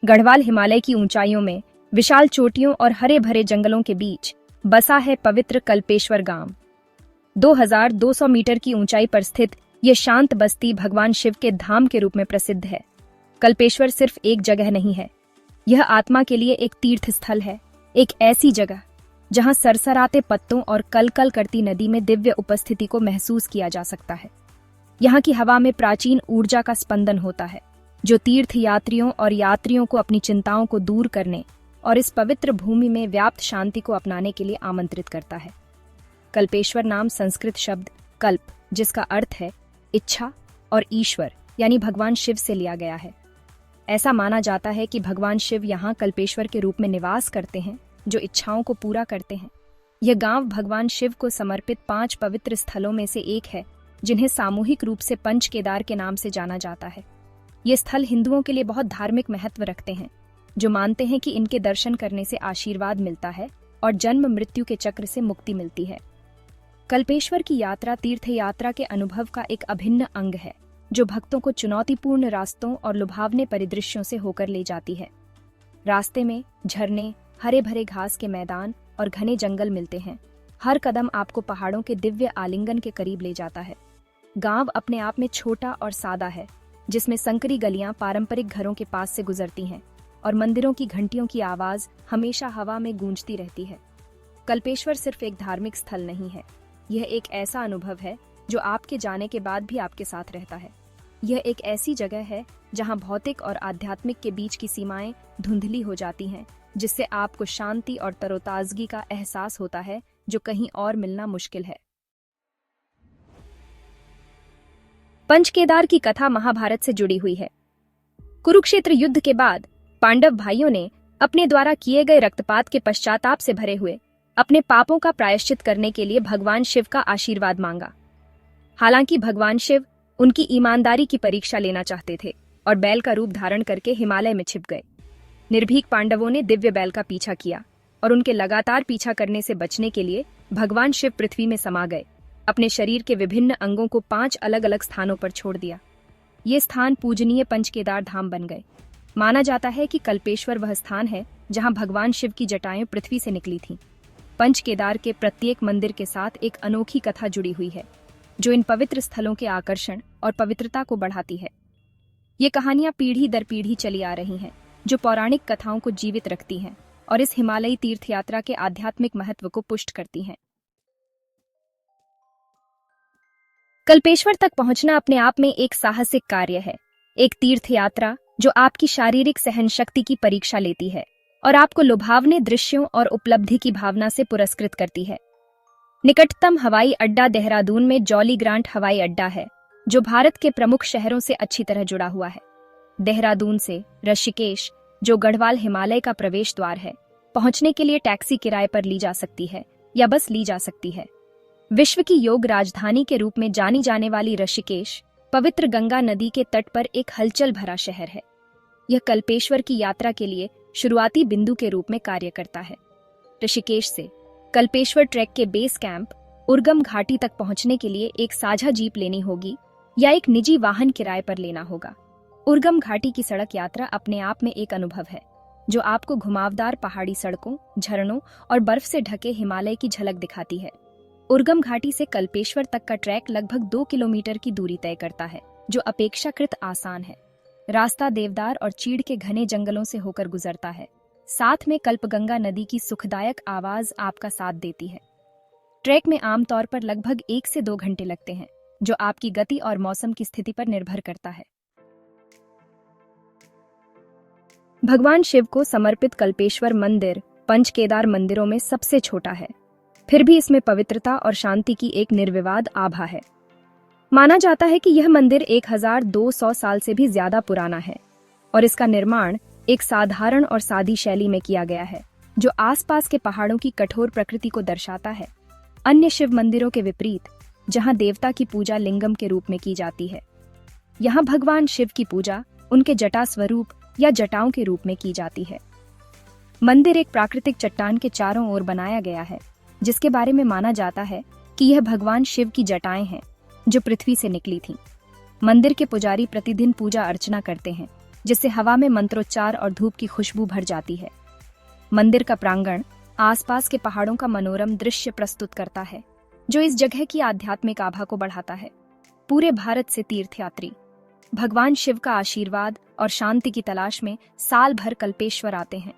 गढ़वाल हिमालय की ऊंचाइयों में विशाल चोटियों और हरे भरे जंगलों के बीच बसा है पवित्र कल्पेश्वर गांव। 2200 मीटर की ऊंचाई पर स्थित ये शांत बस्ती भगवान शिव के धाम के रूप में प्रसिद्ध है। कल्पेश्वर सिर्फ एक जगह नहीं है, यह आत्मा के लिए एक तीर्थ स्थल है, एक ऐसी जगह जहां सरसराते पत्तों और कलकल करती नदी में दिव्य उपस्थिति को महसूस किया जा सकता है। यहाँ की हवा में प्राचीन ऊर्जा का स्पंदन होता है, जो तीर्थ यात्रियों और यात्रियों को अपनी चिंताओं को दूर करने और इस पवित्र भूमि में व्याप्त शांति को अपनाने के लिए आमंत्रित करता है। कल्पेश्वर नाम संस्कृत शब्द कल्प, जिसका अर्थ है इच्छा, और ईश्वर यानी भगवान शिव से लिया गया है। ऐसा माना जाता है कि भगवान शिव यहाँ कल्पेश्वर के रूप में निवास करते हैं, जो इच्छाओं को पूरा करते हैं। यह गांव भगवान शिव को समर्पित 5 पवित्र स्थलों में से एक है, जिन्हें सामूहिक रूप से पंच केदार के नाम से जाना जाता है। ये स्थल हिंदुओं के लिए बहुत धार्मिक महत्व रखते हैं, जो मानते हैं कि इनके दर्शन करने से आशीर्वाद मिलता है और जन्म मृत्यु के चक्र से मुक्ति मिलती है। कल्पेश्वर की यात्रा तीर्थ यात्रा के अनुभव का एक अभिन्न अंग है, जो भक्तों को चुनौतीपूर्ण रास्तों और लुभावने परिदृश्यों से होकर ले जाती है। रास्ते में झरने, हरे भरे घास के मैदान और घने जंगल मिलते हैं। हर कदम आपको पहाड़ों के दिव्य आलिंगन के करीब ले जाता है। गांव अपने आप में छोटा और सादा है, जिसमें संकरी गलियां पारंपरिक घरों के पास से गुजरती हैं और मंदिरों की घंटियों की आवाज हमेशा हवा में गूंजती रहती है। कल्पेश्वर सिर्फ एक धार्मिक स्थल नहीं है, यह एक ऐसा अनुभव है जो आपके जाने के बाद भी आपके साथ रहता है। यह एक ऐसी जगह है जहां भौतिक और आध्यात्मिक के बीच की सीमाएं धुंधली हो जाती हैं, जिससे आपको शांति और तरोताजगी का एहसास होता है, जो कहीं और मिलना मुश्किल है। पंचकेदार की कथा महाभारत से जुड़ी हुई है। कुरुक्षेत्र युद्ध के बाद पांडव भाइयों ने अपने द्वारा किए गए रक्तपात के पश्चाताप से भरे हुए अपने पापों का प्रायश्चित करने के लिए भगवान शिव का आशीर्वाद मांगा। हालांकि भगवान शिव उनकी ईमानदारी की परीक्षा लेना चाहते थे और बैल का रूप धारण करके हिमालय में छिप गए। निर्भीक पांडवों ने दिव्य बैल का पीछा किया और उनके लगातार पीछा करने से बचने के लिए भगवान शिव पृथ्वी में समा गए। अपने शरीर के विभिन्न अंगों को 5 अलग अलग स्थानों पर छोड़ दिया। ये स्थान पूजनीय पंचकेदार धाम बन गए। माना जाता है कि कल्पेश्वर वह स्थान है जहां भगवान शिव की जटाएं पृथ्वी से निकली थीं। पंचकेदार के प्रत्येक मंदिर के साथ एक अनोखी कथा जुड़ी हुई है, जो इन पवित्र स्थलों के आकर्षण और पवित्रता को बढ़ाती है। ये कहानियां पीढ़ी दर पीढ़ी चली आ रही हैं, जो पौराणिक कथाओं को जीवित रखती हैं और इस हिमालयी तीर्थयात्रा के आध्यात्मिक महत्व को पुष्ट करती हैं। कल्पेश्वर तक पहुंचना अपने आप में एक साहसिक कार्य है, एक तीर्थयात्रा जो आपकी शारीरिक सहनशक्ति की परीक्षा लेती है और आपको लुभावने दृश्यों और उपलब्धि की भावना से पुरस्कृत करती है। निकटतम हवाई अड्डा देहरादून में जॉली ग्रांट हवाई अड्डा है, जो भारत के प्रमुख शहरों से अच्छी तरह जुड़ा हुआ है। देहरादून से ऋषिकेश, जो गढ़वाल हिमालय का प्रवेश द्वार है, पहुंचने के लिए टैक्सी किराए पर ली जा सकती है या बस ली जा सकती है। विश्व की योग राजधानी के रूप में जानी जाने वाली ऋषिकेश पवित्र गंगा नदी के तट पर एक हलचल भरा शहर है। यह कल्पेश्वर की यात्रा के लिए शुरुआती बिंदु के रूप में कार्य करता है। ऋषिकेश से कल्पेश्वर ट्रैक के बेस कैंप उर्गम घाटी तक पहुंचने के लिए एक साझा जीप लेनी होगी या एक निजी वाहन किराए पर लेना होगा। उर्गम घाटी की सड़क यात्रा अपने आप में एक अनुभव है, जो आपको घुमावदार पहाड़ी सड़कों, झरनों और बर्फ से ढके हिमालय की झलक दिखाती है। उर्गम घाटी से कल्पेश्वर तक का ट्रैक लगभग 2 किलोमीटर की दूरी तय करता है, जो अपेक्षाकृत आसान है। रास्ता देवदार और चीड़ के घने जंगलों से होकर गुजरता है। साथ में कल्पगंगा नदी की सुखदायक आवाज आपका साथ देती है। ट्रैक में आमतौर पर लगभग 1 से 2 घंटे लगते हैं, जो आपकी गति और मौसम की स्थिति पर निर्भर करता है। भगवान शिव को समर्पित कल्पेश्वर मंदिर पंचकेदार मंदिरों में सबसे छोटा है, फिर भी इसमें पवित्रता और शांति की एक निर्विवाद आभा है। माना जाता है कि यह मंदिर 1200 साल से भी ज्यादा पुराना है और इसका निर्माण एक साधारण और सादी शैली में किया गया है, जो आसपास के पहाड़ों की कठोर प्रकृति को दर्शाता है। अन्य शिव मंदिरों के विपरीत, जहां देवता की पूजा लिंगम के रूप में की जाती है, यहाँ भगवान शिव की पूजा उनके जटा स्वरूप या जटाओं के रूप में की जाती है। मंदिर एक प्राकृतिक चट्टान के चारों ओर बनाया गया है, जिसके बारे में माना जाता है कि यह भगवान शिव की जटाएं हैं, जो पृथ्वी से निकली थीं। मंदिर के पुजारी प्रतिदिन पूजा अर्चना करते हैं जिससे हवा में मंत्रोच्चार और धूप की खुशबू भर जाती है। मंदिर का प्रांगण आसपास के पहाड़ों का मनोरम दृश्य प्रस्तुत करता है, जो इस जगह की आध्यात्मिक आभा को बढ़ाता है। पूरे भारत से तीर्थयात्री भगवान शिव का आशीर्वाद और शांति की तलाश में साल भर कल्पेश्वर आते हैं।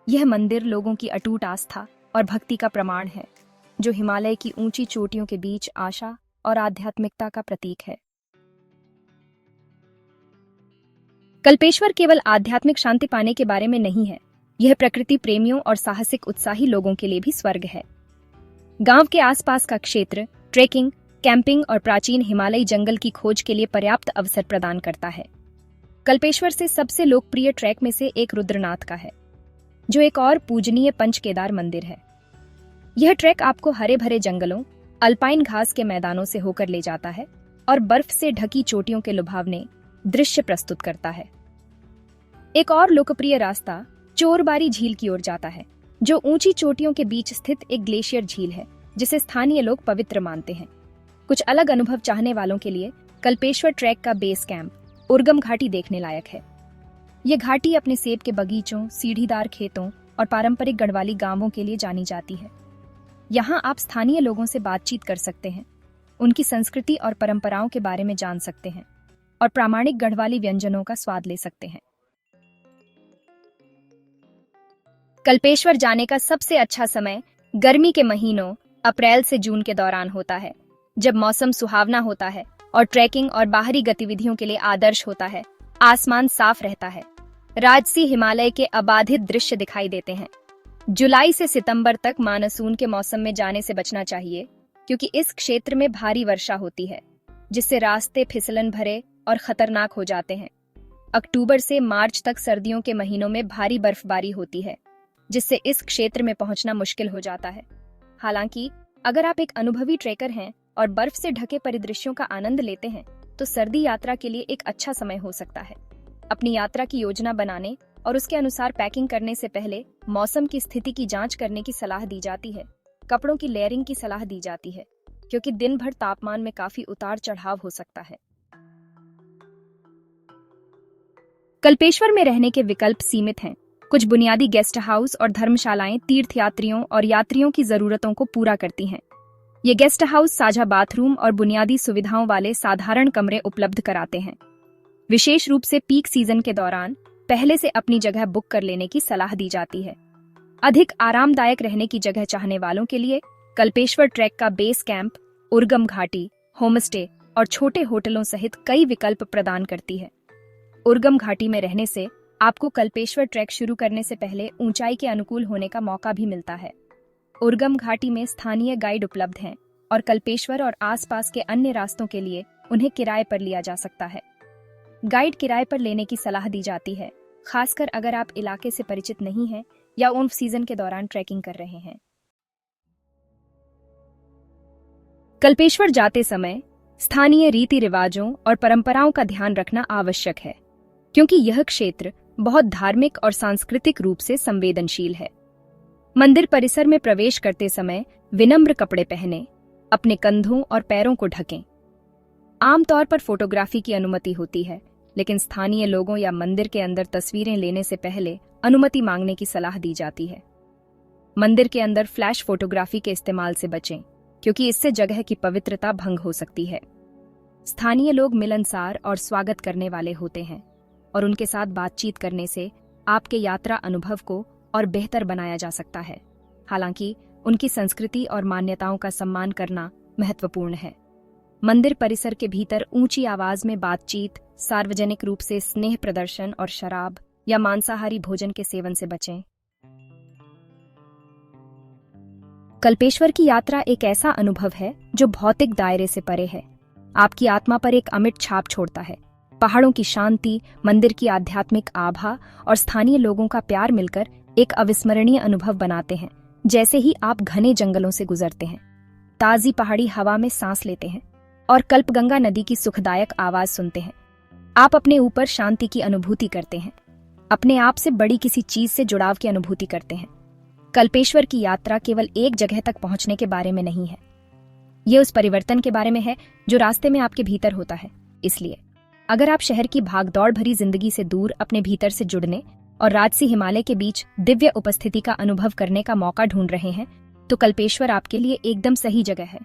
यह मंदिर लोगों की अटूट आस्था और भक्ति का प्रमाण है, जो हिमालय की ऊंची चोटियों के बीच आशा और आध्यात्मिकता का प्रतीक है। कल्पेश्वर केवल आध्यात्मिक शांति पाने के बारे में नहीं है, यह प्रकृति प्रेमियों और साहसिक उत्साही लोगों के लिए भी स्वर्ग है। गांव के आसपास का क्षेत्र ट्रेकिंग, कैंपिंग और प्राचीन हिमालयी जंगल की खोज के लिए पर्याप्त अवसर प्रदान करता है। कल्पेश्वर से सबसे लोकप्रिय ट्रैक में से एक रुद्रनाथ का है, जो एक और पूजनीय पंच केदार मंदिर है। यह ट्रैक आपको हरे भरे जंगलों, अल्पाइन घास के मैदानों से होकर ले जाता है और बर्फ से ढकी चोटियों के लुभावने दृश्य प्रस्तुत करता है। एक और लोकप्रिय रास्ता चोरबारी झील की ओर जाता है, जो ऊंची चोटियों के बीच स्थित एक ग्लेशियर झील है, जिसे स्थानीय लोग पवित्र मानते हैं। कुछ अलग अनुभव चाहने वालों के लिए कल्पेश्वर ट्रैक का बेस कैंप उर्गम घाटी देखने लायक है। ये घाटी अपने सेब के बगीचों, सीढ़ीदार खेतों और पारंपरिक गढ़वाली गांवों के लिए जानी जाती है। यहाँ आप स्थानीय लोगों से बातचीत कर सकते हैं, उनकी संस्कृति और परंपराओं के बारे में जान सकते हैं और प्रामाणिक गढ़वाली व्यंजनों का स्वाद ले सकते हैं। कल्पेश्वर जाने का सबसे अच्छा समय गर्मी के महीनों अप्रैल से जून के दौरान होता है, जब मौसम सुहावना होता है और ट्रैकिंग और बाहरी गतिविधियों के लिए आदर्श होता है। आसमान साफ रहता है, राजसी हिमालय के अबाधित दृश्य दिखाई देते हैं। जुलाई से सितंबर तक मानसून के मौसम में जाने से बचना चाहिए, क्योंकि इस क्षेत्र में भारी वर्षा होती है, जिससे रास्ते फिसलन भरे और खतरनाक हो जाते हैं। अक्टूबर से मार्च तक सर्दियों के महीनों में भारी बर्फबारी होती है, जिससे इस क्षेत्र में पहुंचना मुश्किल हो जाता है। हालांकि अगर आप एक अनुभवी ट्रेकर हैं और बर्फ से ढके परिदृश्यों का आनंद लेते हैं, तो सर्दी यात्रा के लिए एक अच्छा समय हो सकता है। अपनी यात्रा की योजना बनाने और उसके अनुसार पैकिंग करने से पहले मौसम की स्थिति की जांच करने की सलाह दी जाती है। कपड़ों की लेयरिंग की सलाह दी जाती है, क्योंकि दिन भर तापमान में काफी उतार चढ़ाव हो सकता है। कल्पेश्वर में रहने के विकल्प सीमित हैं। कुछ बुनियादी गेस्ट हाउस और धर्मशालाएं तीर्थयात्रियों और यात्रियों की जरूरतों को पूरा करती हैं। ये गेस्ट हाउस साझा बाथरूम और बुनियादी सुविधाओं वाले साधारण कमरे उपलब्ध कराते हैं। विशेष रूप से पीक सीजन के दौरान पहले से अपनी जगह बुक कर लेने की सलाह दी जाती है। अधिक आरामदायक रहने की जगह चाहने वालों के लिए कल्पेश्वर ट्रैक का बेस कैंप, उर्गम घाटी, होमस्टे और छोटे होटलों सहित कई विकल्प प्रदान करती है। उर्गम घाटी में रहने से आपको कल्पेश्वर ट्रैक शुरू करने से पहले ऊंचाई के अनुकूल होने का मौका भी मिलता है। उर्गम घाटी में स्थानीय गाइड उपलब्ध हैं और कल्पेश्वर और आसपास के अन्य रास्तों के लिए उन्हें किराए पर लिया जा सकता है। गाइड किराए पर लेने की सलाह दी जाती है, खासकर अगर आप इलाके से परिचित नहीं हैं या ऑफ सीजन के दौरान ट्रैकिंग कर रहे हैं। कल्पेश्वर जाते समय स्थानीय रीति रिवाजों और परंपराओं का ध्यान रखना आवश्यक है, क्योंकि यह क्षेत्र बहुत धार्मिक और सांस्कृतिक रूप से संवेदनशील है। मंदिर परिसर में प्रवेश करते समय विनम्र कपड़े पहनें, अपने कंधों और पैरों को ढकें। आमतौर पर फोटोग्राफी की अनुमति होती है, लेकिन स्थानीय लोगों या मंदिर के अंदर तस्वीरें लेने से पहले अनुमति मांगने की सलाह दी जाती है। मंदिर के अंदर फ्लैश फोटोग्राफी के इस्तेमाल से बचें, क्योंकि इससे जगह की पवित्रता भंग हो सकती है। स्थानीय लोग मिलनसार और स्वागत करने वाले होते हैं, और उनके साथ बातचीत करने से आपके यात्रा अनुभव को और बेहतर बनाया जा सकता है। हालांकि उनकी संस्कृति और मान्यताओं का सम्मान करना महत्वपूर्ण है। मंदिर परिसर के भीतर ऊंची आवाज में बातचीत, सार्वजनिक रूप से स्नेह प्रदर्शन और शराब या मांसाहारी भोजन के सेवन से बचें। कल्पेश्वर की यात्रा एक ऐसा अनुभव है जो भौतिक दायरे से परे है। आपकी आत्मा पर एक अमिट छाप छोड़ता है। पहाड़ों की शांति, मंदिर की आध्यात्मिक आभा और स्थानीय लोगों का प्यार मिलकर एक अविस्मरणीय अनुभव बनाते हैं। जैसे ही आप घने जंगलों से गुजरते हैं, ताजी पहाड़ी हवा में सांस लेते हैं और कल्पगंगा नदी की सुखदायक आवाज सुनते हैं, आप अपने ऊपर शांति की अनुभूति करते हैं, अपने आप से बड़ी किसी चीज से जुड़ाव की अनुभूति करते हैं। कल्पेश्वर की यात्रा केवल एक जगह तक पहुंचने के बारे में नहीं है, ये उस परिवर्तन के बारे में है जो रास्ते में आपके भीतर होता है। इसलिए अगर आप शहर की भागदौड़ भरी जिंदगी से दूर अपने भीतर से जुड़ने और राजसी हिमालय के बीच दिव्य उपस्थिति का अनुभव करने का मौका ढूंढ रहे हैं, तो कल्पेश्वर आपके लिए एकदम सही जगह है।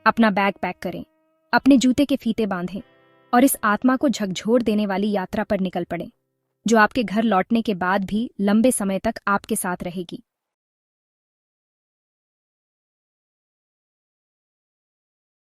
अपना बैग पैक करें, अपने जूते के फीते बांधें और इस आत्मा को झकझोर देने वाली यात्रा पर निकल पड़ें, जो आपके घर लौटने के बाद भी लंबे समय तक आपके साथ रहेगी।